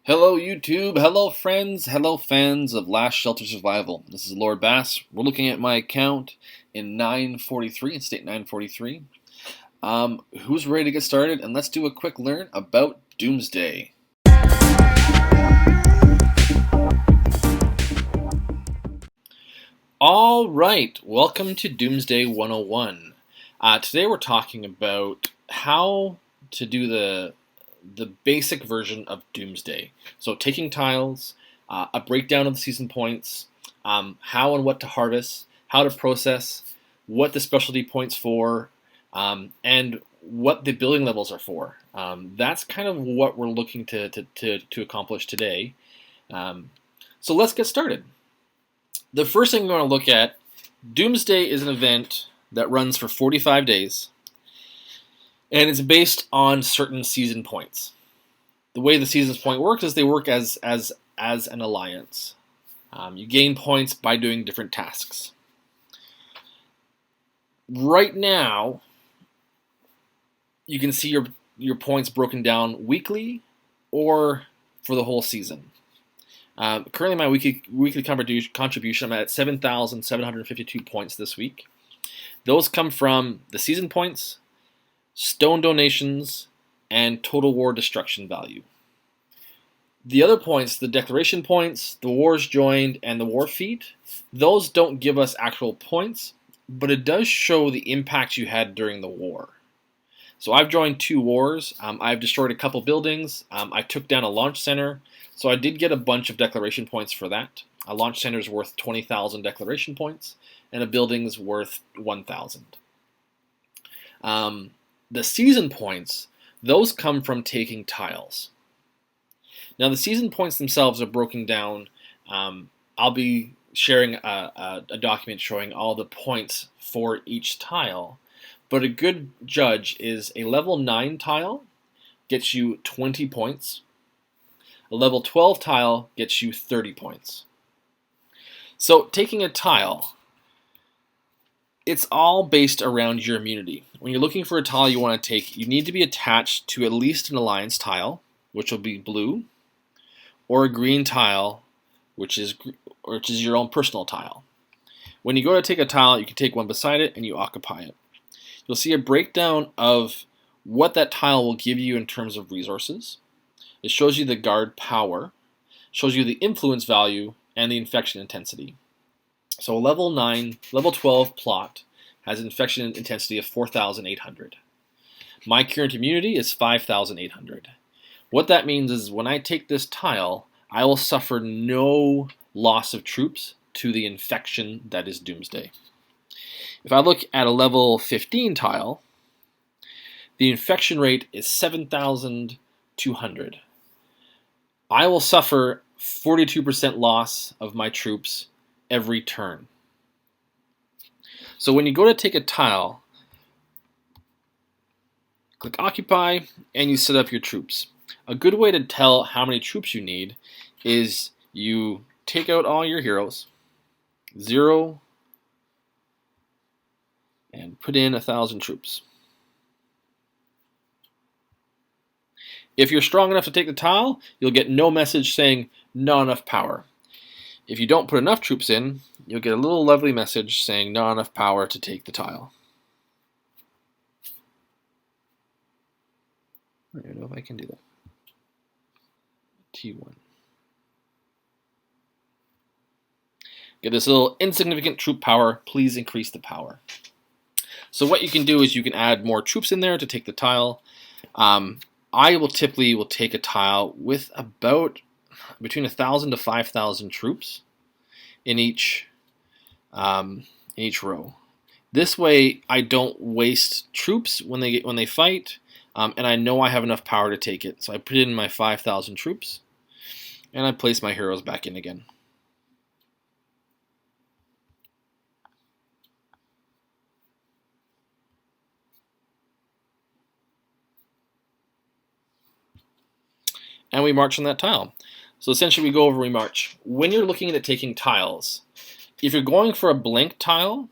Hello YouTube, hello friends, hello fans of Last Shelter Survival. This is Lord Bass. We're looking at my account in 943, in state 943. Who's ready to get started? And let's do a quick learn about Doomsday. Alright, welcome to Doomsday 101. Today we're talking about how to do the basic version of Doomsday. So taking tiles, a breakdown of the season points, how and what to harvest, how to process, what the specialty points for, and what the building levels are for. That's kind of what we're looking to accomplish today. So let's get started. The first thing we're going to look at, Doomsday is an event that runs for 45 days. And it's based on certain season points. The way the season's point works is they work as an alliance. You gain points by doing different tasks. Right now, you can see your points broken down weekly or for the whole season. Currently, my weekly contribution, I'm at 7,752 points this week. Those come from the season points, stone donations, and total war destruction value. The other points, the declaration points, the wars joined, and the war feat, those don't give us actual points, but it does show the impact you had during the war. So I've joined 2 wars, I've destroyed a couple buildings, I took down a launch center, so I did get a bunch of declaration points for that. A launch center is worth 20,000 declaration points, and a building's worth 1,000. The season points, those come from taking tiles. Now the season points themselves are broken down. I'll be sharing a document showing all the points for each tile. But a good judge is a level 9 tile gets you 20 points. A level 12 tile gets you 30 points. So taking a tile, it's all based around your immunity. When you're looking for a tile you want to take, you need to be attached to at least an alliance tile, which will be blue, or a green tile, which is your own personal tile. When you go to take a tile, you can take one beside it and you occupy it. You'll see a breakdown of what that tile will give you in terms of resources. It shows you the guard power, shows you the influence value, and the infection intensity. So a level 12 plot has an infection intensity of 4,800. My current immunity is 5,800. What that means is when I take this tile, I will suffer no loss of troops to the infection that is Doomsday. If I look at a level 15 tile, the infection rate is 7,200. I will suffer 42% loss of my troops every turn. So when you go to take a tile, click Occupy, and you set up your troops. A good way to tell how many troops you need is you take out all your heroes, 0, and put in 1,000 troops. If you're strong enough to take the tile, you'll get no message saying not enough power. If you don't put enough troops in, you'll get a little lovely message saying not enough power to take the tile. I don't know if I can do that. T1. Get this little insignificant troop power. Please increase the power. So what you can do is you can add more troops in there to take the tile. I will typically take a tile with about between 1,000 to 5,000 troops in each row. This way, I don't waste troops when they fight, and I know I have enough power to take it. So I put in my 5,000 troops, and I place my heroes back in again. And we march on that tile. So essentially we go over, we march. When you're looking at taking tiles, if you're going for a blank tile,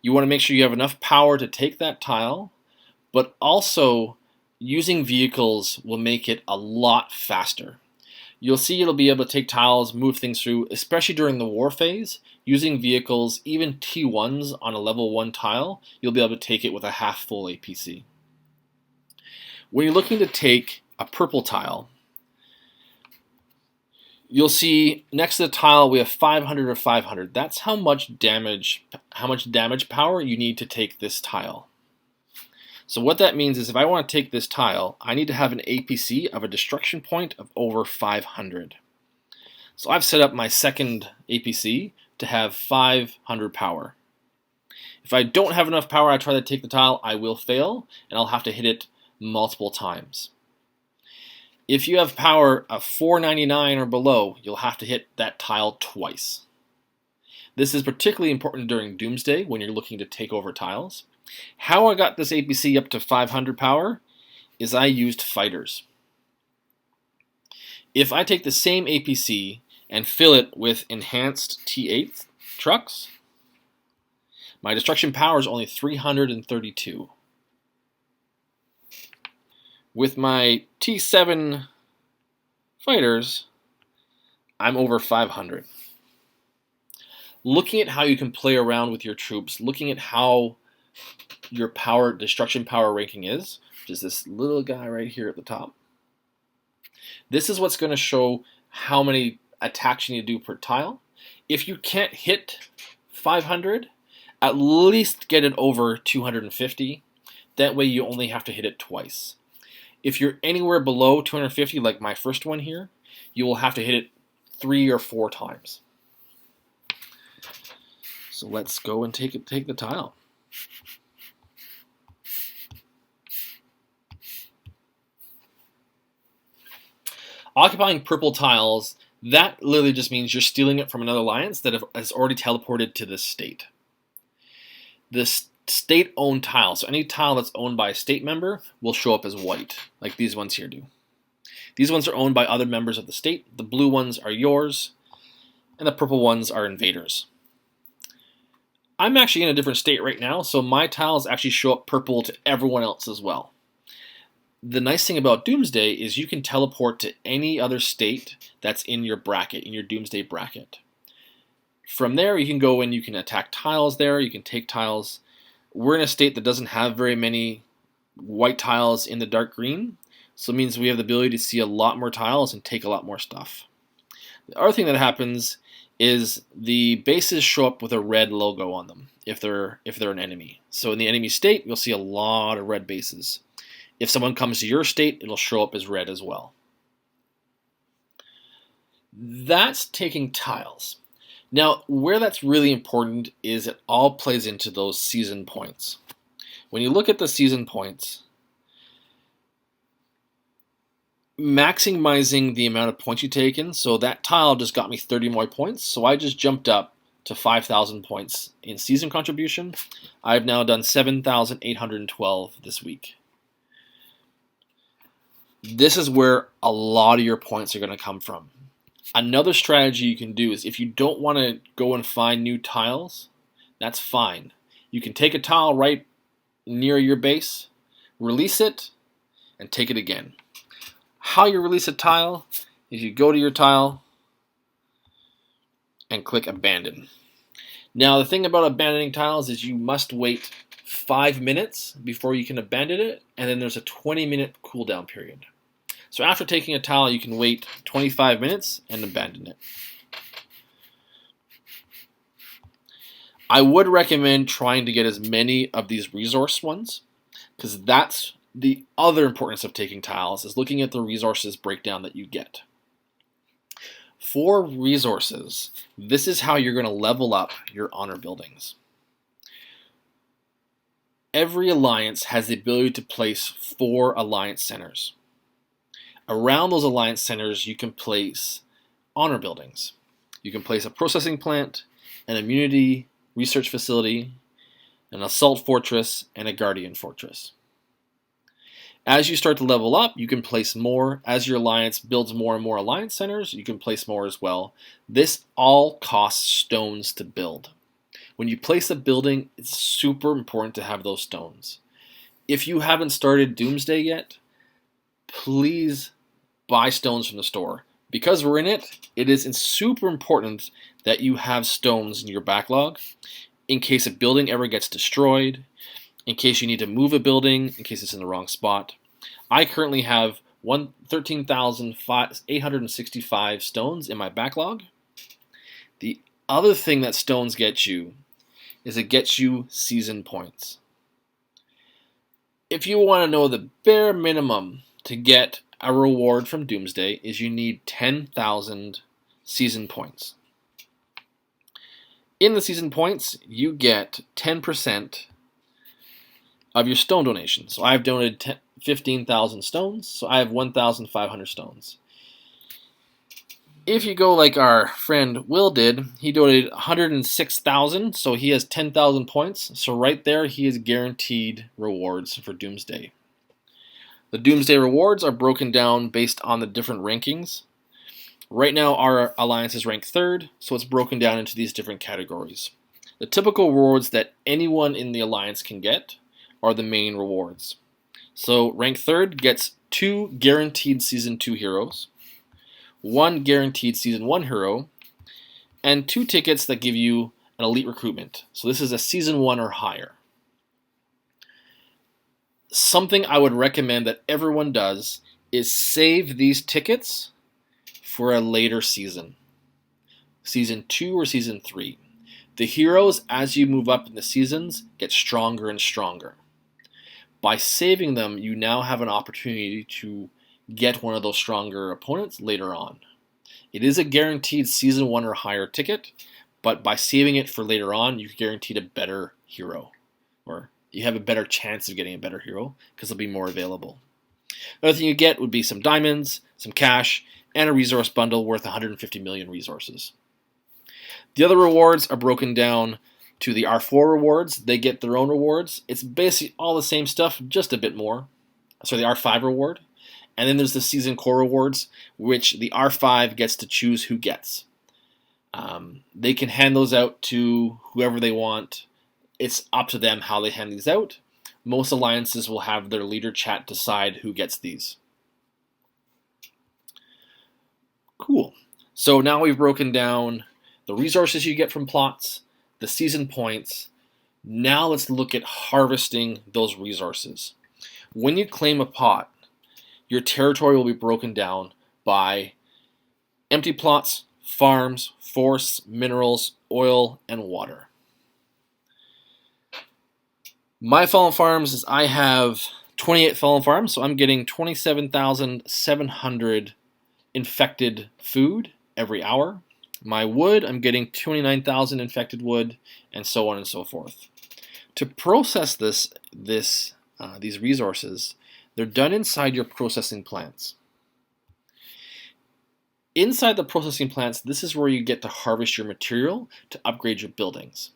you want to make sure you have enough power to take that tile, but also using vehicles will make it a lot faster. You'll see it'll be able to take tiles, move things through, especially during the war phase. Using vehicles, even T1s on a level 1 tile, you'll be able to take it with a half full APC. When you're looking to take a purple tile, you'll see next to the tile we have 500 or 500. That's how much damage power you need to take this tile. So what that means is if I want to take this tile, I need to have an APC of a destruction point of over 500. So I've set up my second APC to have 500 power. If I don't have enough power, I try to take the tile, I will fail, and I'll have to hit it multiple times. If you have power of 499 or below, you'll have to hit that tile twice. This is particularly important during Doomsday when you're looking to take over tiles. How I got this APC up to 500 power is I used fighters. If I take the same APC and fill it with enhanced T8 trucks, my destruction power is only 332. With my T7 fighters, I'm over 500. Looking at how you can play around with your troops, looking at how your destruction power ranking is, which is this little guy right here at the top. This is what's going to show how many attacks you need to do per tile. If you can't hit 500, at least get it over 250. That way you only have to hit it twice. If you're anywhere below 250, like my first one here, you will have to hit it 3 or 4 times. So let's go and take the tile. Occupying purple tiles, that literally just means you're stealing it from another alliance that has already teleported to this state. This state-owned tile, so any tile that's owned by a state member will show up as white, like these ones here do. These ones are owned by other members of the state. The blue ones are yours, and the purple ones are invaders. I'm actually in a different state right now, so my tiles actually show up purple to everyone else as well. The nice thing about Doomsday is you can teleport to any other state that's in your bracket, in your Doomsday bracket. From there, you can go and you can attack tiles there, you can take tiles. We're in a state that doesn't have very many white tiles in the dark green, so it means we have the ability to see a lot more tiles and take a lot more stuff. The other thing that happens is the bases show up with a red logo on them if they're an enemy. So in the enemy state, you'll see a lot of red bases. If someone comes to your state, it'll show up as red as well. That's taking tiles. Now, where that's really important is it all plays into those season points. When you look at the season points, maximizing the amount of points you taken, so that tile just got me 30 more points, so I just jumped up to 5,000 points in season contribution. I've now done 7,812 this week. This is where a lot of your points are going to come from. Another strategy you can do is if you don't want to go and find new tiles, that's fine. You can take a tile right near your base, release it, and take it again. How you release a tile is you go to your tile and click abandon. Now the thing about abandoning tiles is you must wait 5 minutes before you can abandon it, and then there's a 20-minute cooldown period. So after taking a tile, you can wait 25 minutes and abandon it. I would recommend trying to get as many of these resource ones, because that's the other importance of taking tiles, is looking at the resources breakdown that you get. For resources, this is how you're going to level up your honor buildings. Every alliance has the ability to place 4 alliance centers. Around those alliance centers, you can place honor buildings. You can place a processing plant, an immunity research facility, an assault fortress, and a guardian fortress. As you start to level up, you can place more. As your alliance builds more and more alliance centers, you can place more as well. This all costs stones to build. When you place a building, it's super important to have those stones. If you haven't started Doomsday yet, please buy stones from the store. Because we're in it, it is super important that you have stones in your backlog in case a building ever gets destroyed, in case you need to move a building, in case it's in the wrong spot. I currently have 13,865 stones in my backlog. The other thing that stones get you is it gets you season points. If you want to know the bare minimum to get a reward from Doomsday is you need 10,000 season points. In the season points, you get 10% of your stone donation. So I've donated 15,000 stones, so I have 1,500 stones. If you go like our friend Will did, he donated 106,000, so he has 10,000 points. So right there, he is guaranteed rewards for Doomsday. The Doomsday rewards are broken down based on the different rankings. Right now, our alliance is ranked 3rd, so it's broken down into these different categories. The typical rewards that anyone in the alliance can get are the main rewards. So rank 3rd gets 2 guaranteed Season 2 heroes, 1 guaranteed Season 1 hero, and 2 tickets that give you an elite recruitment. So this is a Season 1 or higher. Something I would recommend that everyone does is save these tickets for a later season. Season 2 or Season 3. The heroes, as you move up in the seasons, get stronger and stronger. By saving them, you now have an opportunity to get one of those stronger opponents later on. It is a guaranteed Season 1 or higher ticket, but by saving it for later on, you're guaranteed a better hero. Or you have a better chance of getting a better hero because they'll be more available. The other thing you get would be some diamonds, some cash, and a resource bundle worth 150 million resources. The other rewards are broken down to the R4 rewards. They get their own rewards. It's basically all the same stuff, just a bit more. So the R5 reward. And then there's the season core rewards, which the R5 gets to choose who gets. They can hand those out to whoever they want. It's up to them how they hand these out. Most alliances will have their leader chat decide who gets these. Cool. So now we've broken down the resources you get from plots, the season points. Now let's look at harvesting those resources. When you claim a pot, your territory will be broken down by empty plots, farms, forests, minerals, oil, and water. My fallen farms is I have 28 fallen farms, so I'm getting 27,700 infected food every hour. My wood, I'm getting 29,000 infected wood, and so on and so forth. To process these resources, they're done inside your processing plants. Inside the processing plants, this is where you get to harvest your material to upgrade your buildings.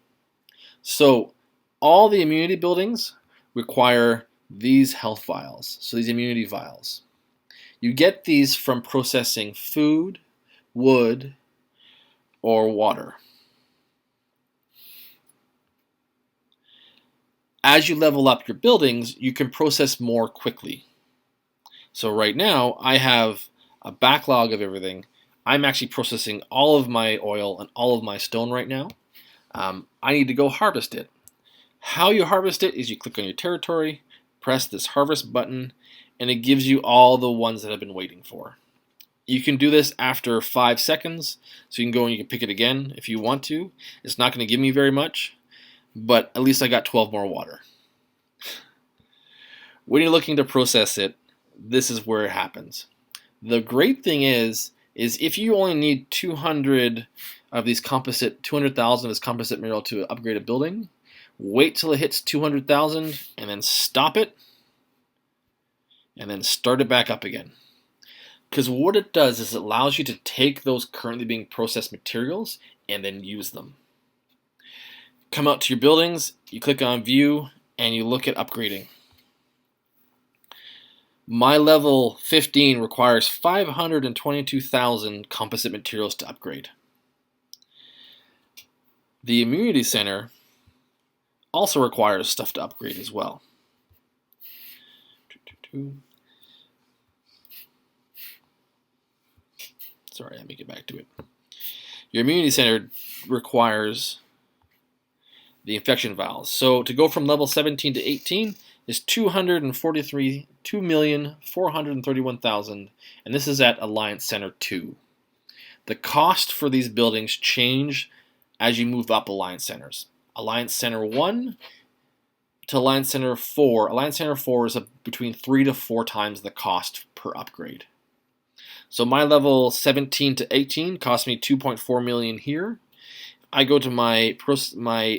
So all the immunity buildings require these health vials, so these immunity vials. You get these from processing food, wood, or water. As you level up your buildings, you can process more quickly. So right now, I have a backlog of everything. I'm actually processing all of my oil and all of my stone right now. I need to go harvest it. How you harvest it is you click on your territory, press this harvest button, and it gives you all the ones that I've been waiting for. You can do this after 5 seconds, so you can go and you can pick it again if you want to. It's not going to give me very much, but at least I got 12 more water. When you're looking to process it, this is where it happens. The great thing is if you only need 200,000 of this composite mineral to upgrade a building, wait till it hits 200,000 and then stop it and then start it back up again. Because what it does is it allows you to take those currently being processed materials and then use them. Come out to your buildings, you click on view, and you look at upgrading. My level 15 requires 522,000 composite materials to upgrade. The immunity center also requires stuff to upgrade as well. Sorry, let me get back to it. Your immunity center requires the infection vials. So to go from level 17 to 18 is 2,431,000, and this is at Alliance Center 2. The cost for these buildings change as you move up Alliance Centers. Alliance Center 1 to Alliance Center 4. Alliance Center 4 is between 3 to 4 times the cost per upgrade. So my level 17 to 18 cost me 2.4 million here. I go to my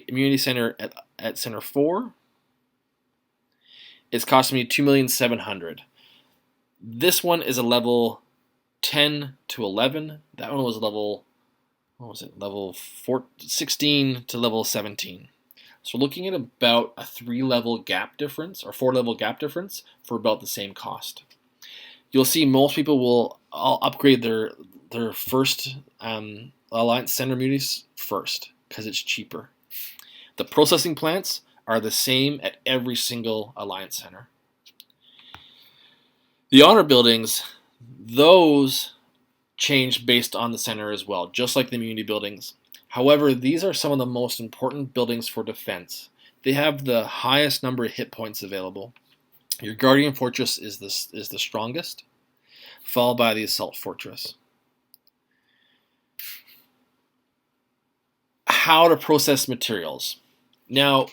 immunity center at Center 4. It's costing me 2,700,000. This one is a level 10 to 11. That one was level, level 16 to level 17. So we're looking at about a 3-level gap difference, or 4-level gap difference for about the same cost. You'll see most people will all upgrade their first Alliance Center immunities first because it's cheaper. The processing plants are the same at every single Alliance Center. The honor buildings, those change based on the center as well, just like the immunity buildings. However, these are some of the most important buildings for defense. They have the highest number of hit points available. Your Guardian Fortress is the strongest, followed by the Assault Fortress. How to process materials. Now,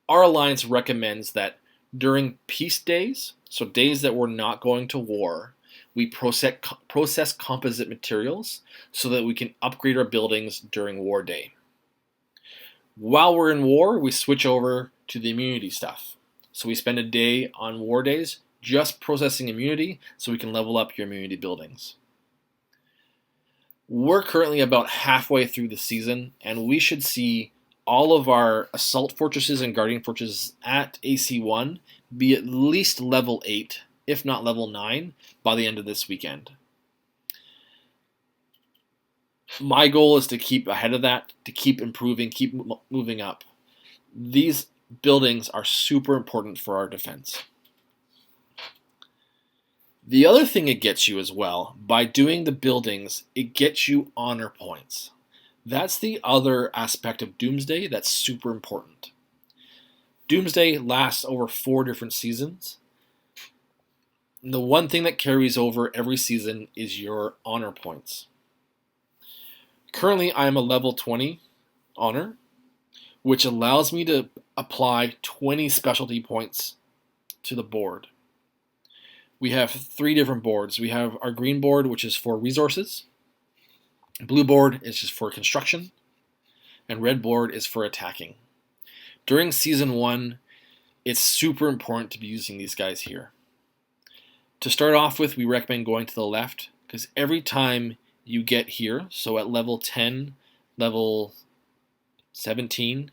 our alliance recommends that during peace days, so days that we're not going to war, we process composite materials so that we can upgrade our buildings during war day. While we're in war, we switch over to the immunity stuff. So we spend a day on war days just processing immunity so we can level up your immunity buildings. We're currently about halfway through the season, and we should see all of our Assault Fortresses and Guardian Fortresses at AC1 be at least level 8, if not level 9, by the end of this weekend. My goal is to keep ahead of that, to keep improving, keep moving up. These buildings are super important for our defense. The other thing it gets you as well, by doing the buildings, it gets you honor points. That's the other aspect of Doomsday that's super important. Doomsday lasts over 4 different seasons. And the one thing that carries over every season is your honor points. Currently, I am a level 20 honor, which allows me to apply 20 specialty points to the board. We have 3 different boards. We have our green board, which is for resources. Blue board is just for construction. And red board is for attacking. During Season 1, it's super important to be using these guys here. To start off with, we recommend going to the left, because every time you get here, so at level 10, level 17,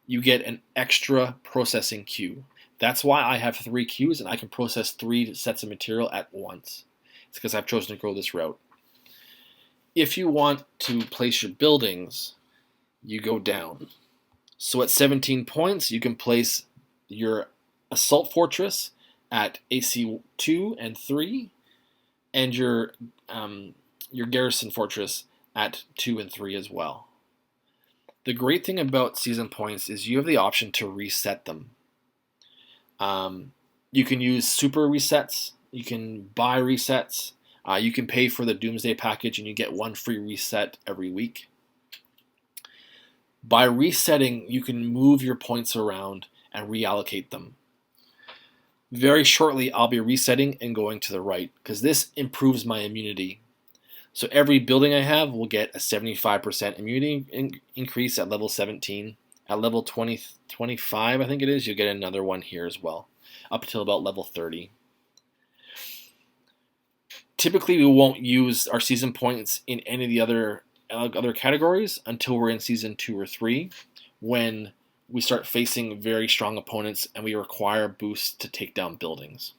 you get an extra processing queue. That's why I have 3 queues and I can process 3 sets of material at once. It's because I've chosen to go this route. If you want to place your buildings, you go down. So at 17 points, you can place your Assault Fortress at AC 2 and 3, and your Garrison Fortress at 2 and 3 as well. The great thing about season points is you have the option to reset them. You can use super resets, you can buy resets, you can pay for the Doomsday package and you get 1 free reset every week. By resetting, you can move your points around and reallocate them. Very shortly, I'll be resetting and going to the right, because this improves my immunity. So every building I have will get a 75% immunity increase at level 17. At level 25, I think it is, you'll get another one here as well, up until about level 30. Typically, we won't use our season points in any of the other categories until we're in Season 2 or 3, when we start facing very strong opponents and we require boosts to take down buildings.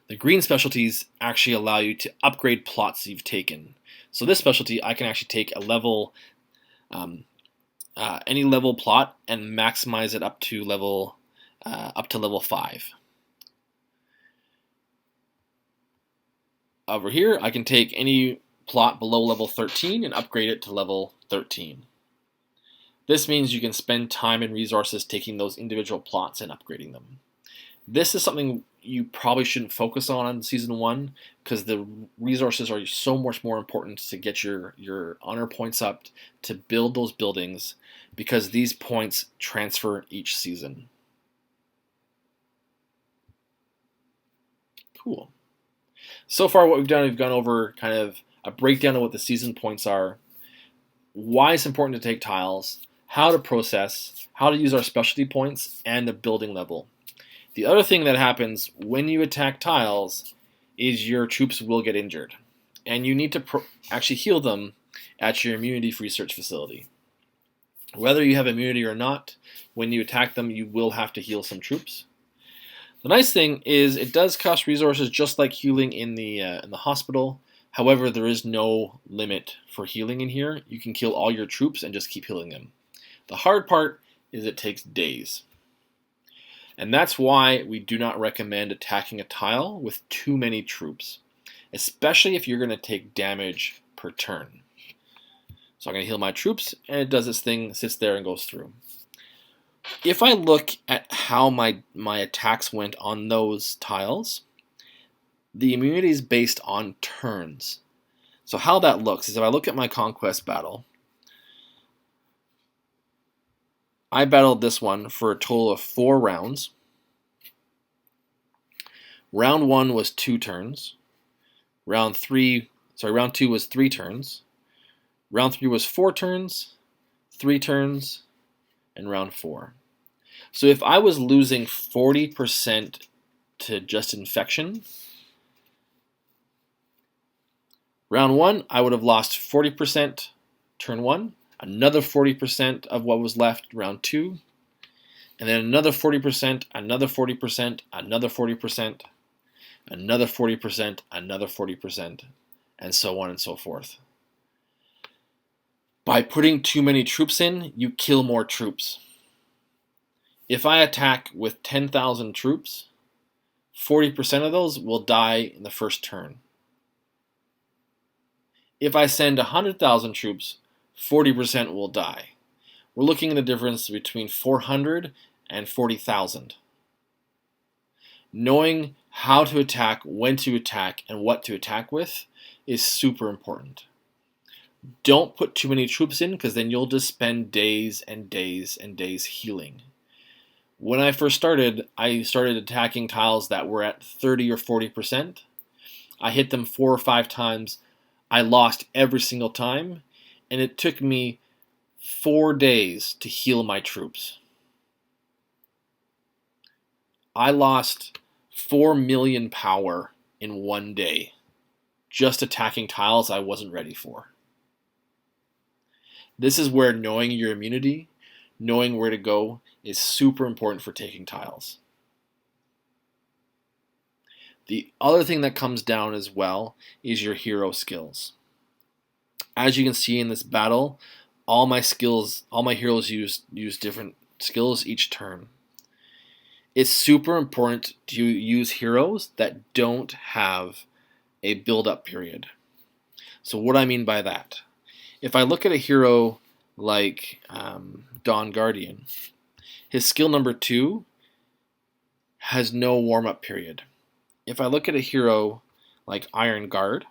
The green specialties actually allow you to upgrade plots you've taken. So this specialty, I can actually take a level, any level plot and maximize it up to level 5. Over here, I can take any plot below level 13 and upgrade it to level 13. This means you can spend time and resources taking those individual plots and upgrading them. This is something you probably shouldn't focus on Season 1 because the resources are so much more important to get your honor points up, to build those buildings, because these points transfer each season. Cool. So far what we've gone over kind of a breakdown of what the season points are, why it's important to take tiles, how to process, how to use our specialty points, and the building level. The other thing that happens when you attack tiles is your troops will get injured, and you need to actually heal them at your immunity research facility. Whether you have immunity or not, when you attack them, you will have to heal some troops. The nice thing is it does cost resources just like healing in the hospital. However, there is no limit for healing in here. You can kill all your troops and just keep healing them. The hard part is it takes days. And that's why we do not recommend attacking a tile with too many troops, especially if you're going to take damage per turn. So I'm going to heal my troops, and it does its thing, sits there and goes through. If I look at how my attacks went on those tiles, the immunity is based on turns. So how that looks is if I look at my conquest battle, I battled this one for a total of 4 rounds. Round 1 was 2 turns. Round 2 was 3 turns. Round 3 was 4 turns, 3 turns, and round 4. So if I was losing 40% to just infection, round 1 I would have lost 40% turn 1, another 40% of what was left round 2, and then another 40%, another 40%, another 40%, another 40%, another 40%, and so on and so forth. By putting too many troops in, you kill more troops. If I attack with 10,000 troops, 40% of those will die in the first turn. If I send 100,000 troops, 40% will die. We're looking at a difference between 400 and 40,000. Knowing how to attack, when to attack, and what to attack with is super important. Don't put too many troops in because then you'll just spend days and days and days healing. When I first started, I started attacking tiles that were at 30 or 40%. I hit them 4 or 5 times. I lost every single time, and it took me 4 days to heal my troops. I lost 4 million power in 1 day just attacking tiles I wasn't ready for. This is where knowing your immunity, knowing where to go, is super important for taking tiles. The other thing that comes down as well is your hero skills. As you can see in this battle, all my heroes use different skills each turn. It's super important to use heroes that don't have a build-up period. So what I mean by that, if I look at a hero like Dawn Guardian, his skill number 2 has no warm-up period. If I look at a hero like Iron Guard,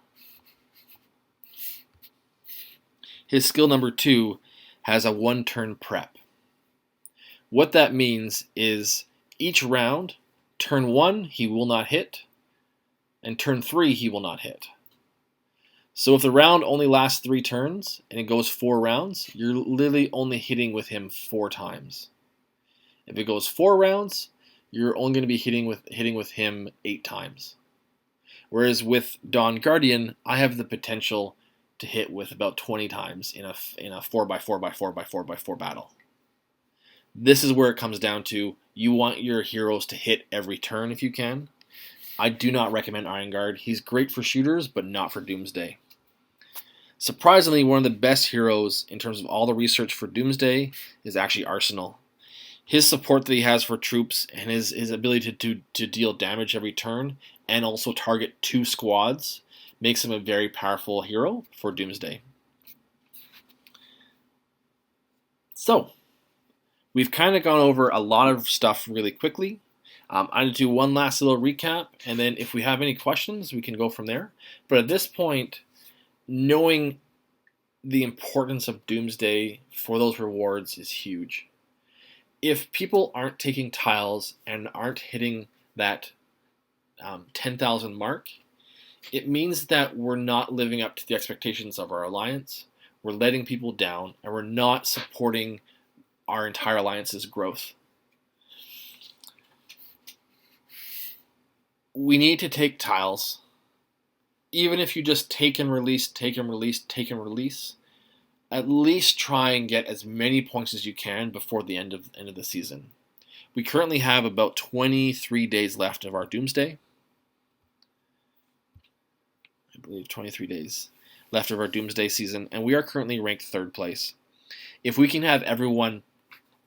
his skill number 2 has a 1-turn prep. What that means is each round, turn 1 he will not hit, and turn 3 he will not hit. So if the round only lasts 3 turns and it goes 4 rounds, you're literally only hitting with him 4 times. If it goes 4 rounds, you're only going to be hitting with him 8 times. Whereas with Dawn Guardian, I have the potential to hit with about 20 times in a 4x4x4x4x4 battle. This is where it comes down to you want your heroes to hit every turn if you can. I do not recommend Iron Guard. He's great for shooters, but not for Doomsday. Surprisingly, one of the best heroes in terms of all the research for Doomsday is actually Arsenal. His support that he has for troops and his ability to deal damage every turn and also target 2 squads makes him a very powerful hero for Doomsday. So, we've kind of gone over a lot of stuff really quickly. I'm going to do one last little recap, and then if we have any questions, we can go from there. But at this point, knowing the importance of Doomsday for those rewards is huge. If people aren't taking tiles and aren't hitting that 10,000 mark, it means that we're not living up to the expectations of our alliance, we're letting people down, and we're not supporting our entire alliance's growth. We need to take tiles. Even if you just take and release, take and release, take and release, at least try and get as many points as you can before the end of the season. We currently have about 23 days left of our Doomsday. I believe 23 days left of our Doomsday season, and we are currently ranked 3rd place. If we can have everyone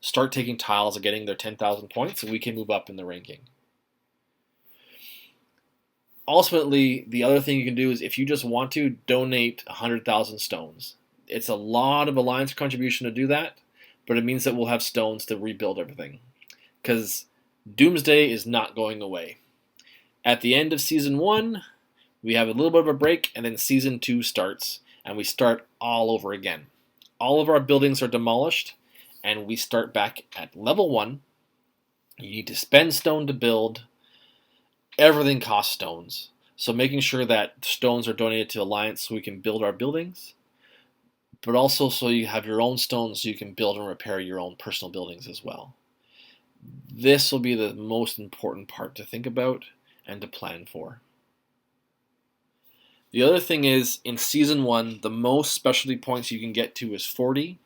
start taking tiles and getting their 10,000 points, we can move up in the ranking. Ultimately, the other thing you can do is if you just want to, donate 100,000 stones. It's a lot of alliance contribution to do that, but it means that we'll have stones to rebuild everything. Because Doomsday is not going away. At the end of Season 1, we have a little bit of a break, and then Season 2 starts, and we start all over again. All of our buildings are demolished, and we start back at level 1. You need to spend stone to build. Everything costs stones. So making sure that stones are donated to Alliance so we can build our buildings, but also so you have your own stones so you can build and repair your own personal buildings as well. This will be the most important part to think about and to plan for. The other thing is, in Season 1, the most specialty points you can get to is 40,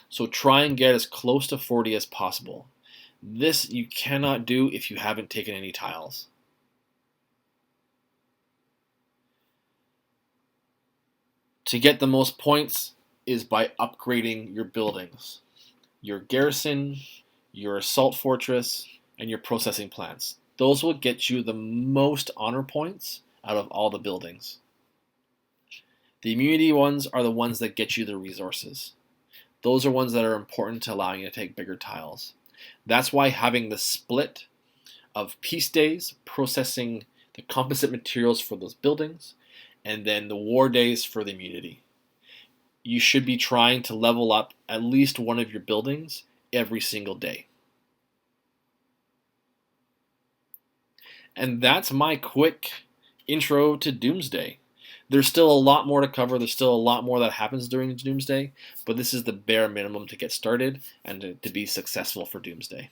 so try and get as close to 40 as possible. This you cannot do if you haven't taken any tiles. To get the most points is by upgrading your buildings, your garrison, your assault fortress, and your processing plants. Those will get you the most honor points out of all the buildings. The immunity ones are the ones that get you the resources. Those are ones that are important to allowing you to take bigger tiles. That's why having the split of peace days, processing the composite materials for those buildings, and then the war days for the immunity. You should be trying to level up at least one of your buildings every single day. And that's my quick intro to Doomsday. There's still a lot more to cover. There's still a lot more that happens during Doomsday, but this is the bare minimum to get started and to be successful for Doomsday.